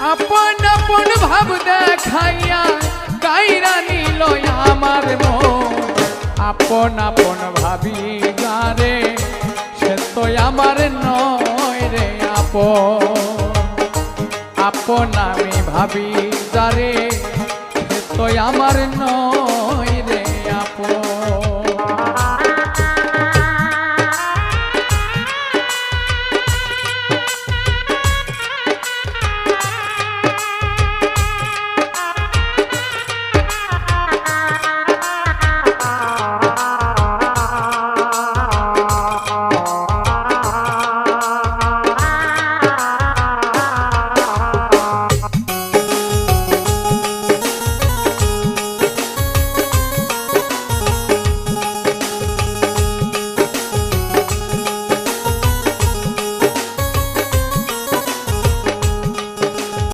আপন আপন ভাব দেখাইয়া কাইরা নিল আমার মন। আপন আপন ভাবি যারে সে তো আমার নয় রে আপন। আপন আমি ভাবি যারে সে তো আমার নয়।